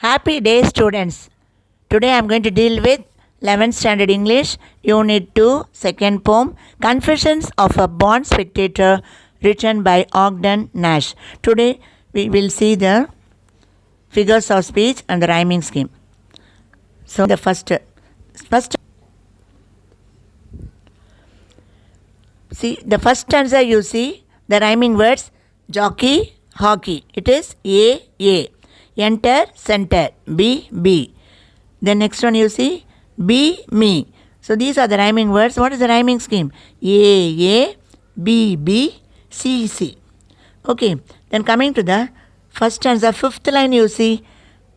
Happy day, students. Today I am going to deal with 11th Standard English, Unit 2, second poem, Confessions of a Born Spectator, written by Ogden Nash. Today we will see the figures of speech and the rhyming scheme. So the first see the first stanza you see the rhyming words jockey, hockey. It is A. Enter, center, B. The next one you see B, me. So these are the rhyming words. What is the rhyming scheme? A, B, C. Okay, then coming to the first stanza, fifth line you see.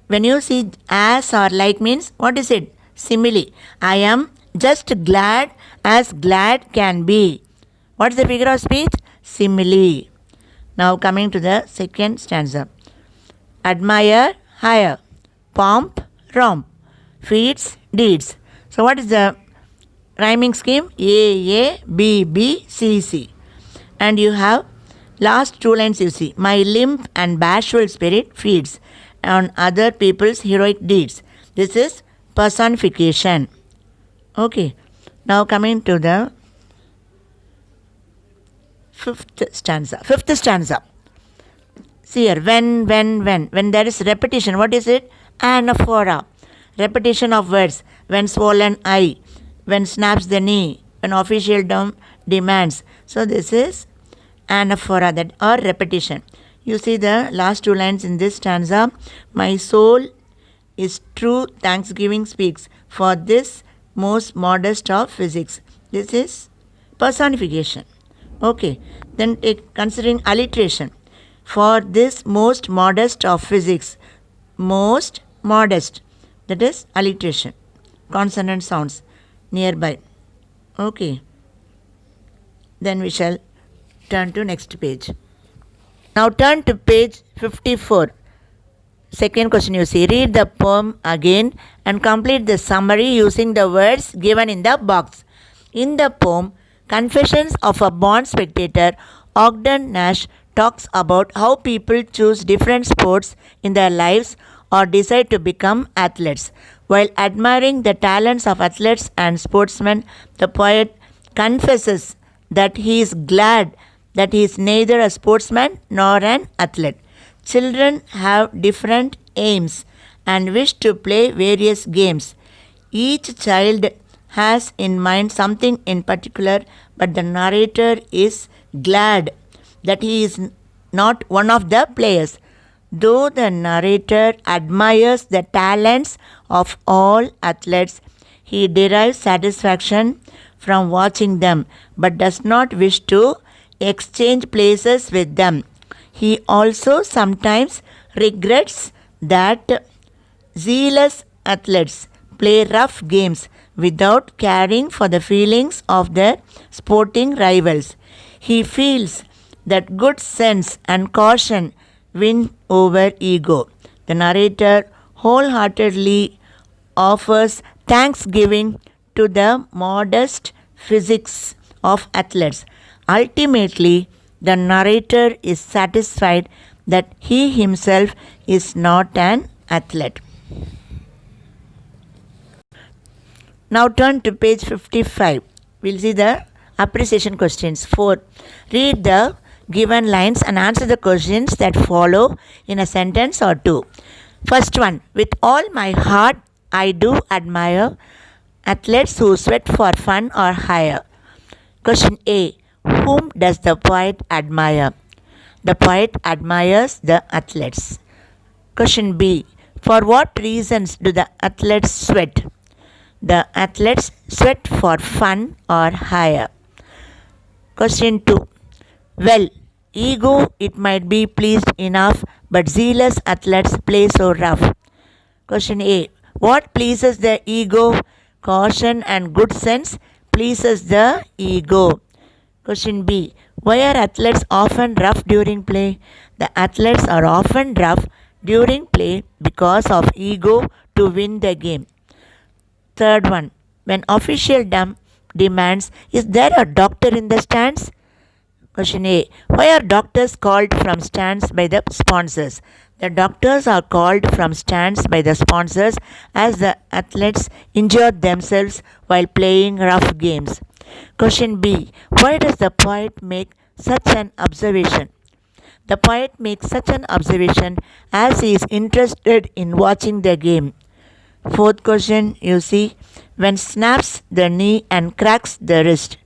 When you see as or like means, what is it? Simile. I am just glad as glad can be. What is the figure of speech? Simile. Now coming to the second stanza. Admire, hire. Pomp, romp. Feats, deeds. So what is the rhyming scheme? A, B, C. And you have last two lines you see. My limp and bashful spirit feeds on other people's heroic deeds. This is personification. Okay. Now coming to the fifth stanza. See here, when there is repetition, what is it? Anaphora. Repetition of words. When swollen eye, when snaps the knee, when official demands. So this is anaphora, that or repetition. You see the last two lines in this stanza. My soul is true thanksgiving speaks for this most modest of physics. This is personification. Okay. Then considering alliteration. For this most modest of physics. Most modest. That is alliteration. Consonant sounds nearby. Okay. Then we shall turn to next page. Now turn to page 54. Second question you see. Read the poem again and complete the summary using the words given in the box. In the poem, Confessions of a Born Spectator, Ogden Nash talks about how people choose different sports in their lives or decide to become athletes. While admiring the talents of athletes and sportsmen, the poet confesses that he is glad that he is neither a sportsman nor an athlete. Children have different aims and wish to play various games. Each child has in mind something in particular, but the narrator is glad that he is not one of the players. Though the narrator admires the talents of all athletes, he derives satisfaction from watching them, but does not wish to exchange places with them. He also sometimes regrets that zealous athletes play rough games without caring for the feelings of their sporting rivals. He feels that good sense and caution win over ego. The narrator wholeheartedly offers thanksgiving to the modest physics of athletes. Ultimately, the narrator is satisfied that he himself is not an athlete. Now turn to page 55. We'll see the appreciation questions. 4. Read the given lines and answer the questions that follow in a sentence or two. First one. With all my heart, I do admire athletes who sweat for fun or hire. Question A. Whom does the poet admire? The poet admires the athletes. Question B. For what reasons do the athletes sweat? The athletes sweat for fun or hire. Question 2. Well, ego it might be pleased enough, but zealous athletes play so rough. Question A. What pleases the ego? Caution and good sense pleases the ego. Question B. Why are athletes often rough during play? The athletes are often rough during play because of ego to win the game. Third one. When official demands, is there a doctor in the stands? Question A. Why are doctors called from stands by the sponsors? The doctors are called from stands by the sponsors as the athletes injure themselves while playing rough games. Question B. Why does the poet make such an observation? The poet makes such an observation as he is interested in watching the game. Fourth question, you see, when snaps the knee and cracks the wrist.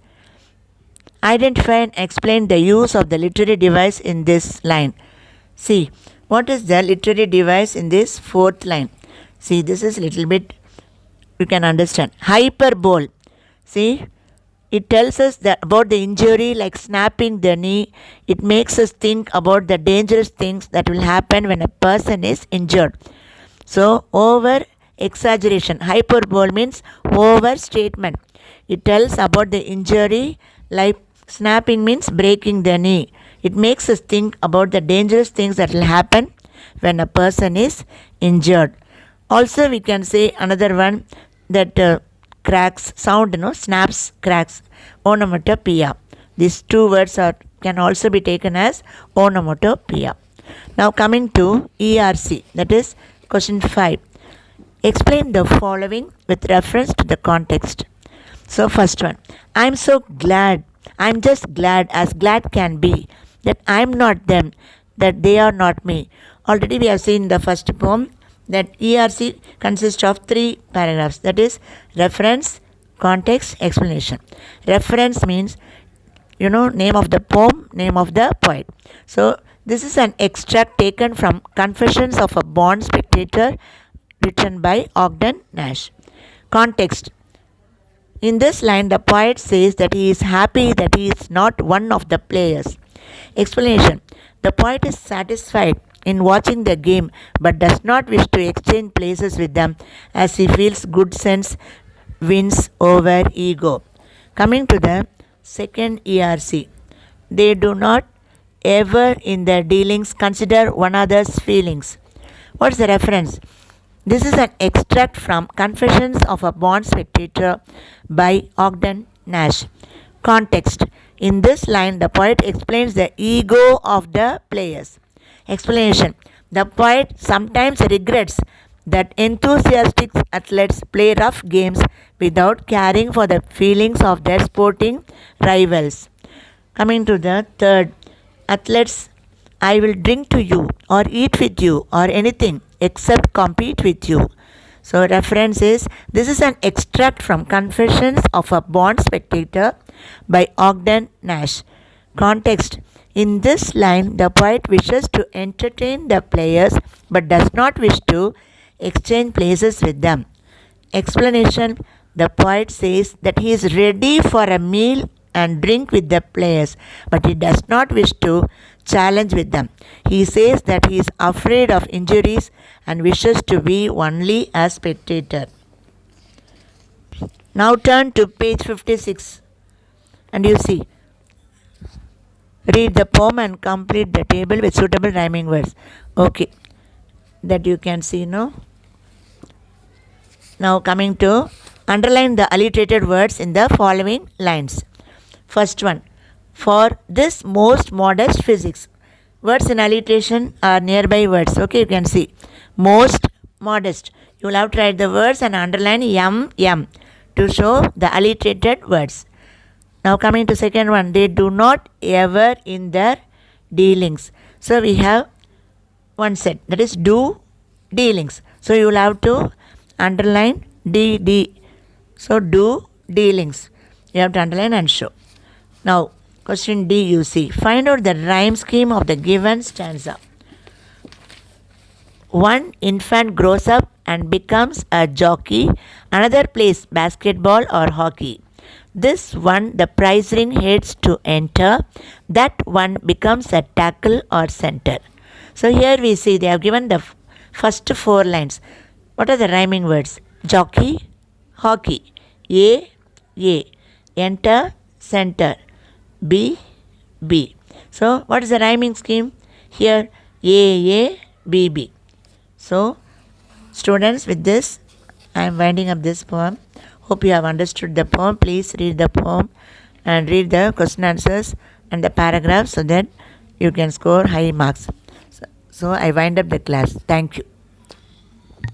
Identify and explain the use of the literary device in this line. See, what is the literary device in this fourth line? See, this is little bit, you can understand. Hyperbole. See, it tells us that about the injury like snapping the knee. It makes us think about the dangerous things that will happen when a person is injured. So, over exaggeration. Hyperbole means overstatement. It tells about the injury like snapping means breaking the knee. It makes us think about the dangerous things that will happen when a person is injured. Also, we can say another one that cracks sound, snaps, cracks, onomatopoeia. These two words can also be taken as onomatopoeia. Now coming to ERC, that is question 5. Explain the following with reference to the context. So first one, I'm so glad, I'm just glad as glad can be that I'm not them, that they are not me. Already we have seen in the first poem that ERC consists of 3 paragraphs, that is reference, context, explanation. Reference means name of the poem, name of the poet. So this is an extract taken from Confessions of a Born Spectator written by Ogden Nash. Context. In this line, the poet says that he is happy that he is not one of the players. Explanation. The poet is satisfied in watching the game but does not wish to exchange places with them as he feels good sense wins over ego. Coming to the second ERC. They do not ever in their dealings consider one another's feelings. What's the reference? This is an extract from Confessions of a Born Spectator by Ogden Nash. Context. In this line, the poet explains the ego of the players. Explanation. The poet sometimes regrets that enthusiastic athletes play rough games without caring for the feelings of their sporting rivals. Coming to the third, athletes, I will drink to you or eat with you or anything except compete with you. So reference is, this is an extract from Confessions of a Born Spectator by Ogden Nash. Context. In this line, the poet wishes to entertain the players but does not wish to exchange places with them. Explanation. The poet says that he is ready for a meal and drink with the players, but he does not wish to challenge with them. He says that he is afraid of injuries and wishes to be only a spectator. Now turn to page 56 and you see. Read the poem and complete the table with suitable rhyming words. Okay, that you can see now. Now coming to underline the alliterated words in the following lines. First one, for this most modest physics. Words in alliteration are nearby words. Okay, you can see. Most, modest. You will have to write the words and underline M to show the alliterated words. Now coming to second one, they do not ever in their dealings. So we have one set, that is do dealings. So you will have to underline D. So do dealings. You have to underline and show. Now question D, you see. Find out the rhyme scheme of the given stanza. One infant grows up and becomes a jockey. Another plays basketball or hockey. This one the prize ring heads to enter. That one becomes a tackle or center. So here we see they have given the first 4 lines. What are the rhyming words? Jockey, hockey. A, enter, center. B. So what is the rhyming scheme? Here A, B. So students, with this I am winding up this poem. Hope you have understood the poem. Please read the poem and read the question answers and the paragraphs so that you can score high marks. So I wind up the class. Thank you.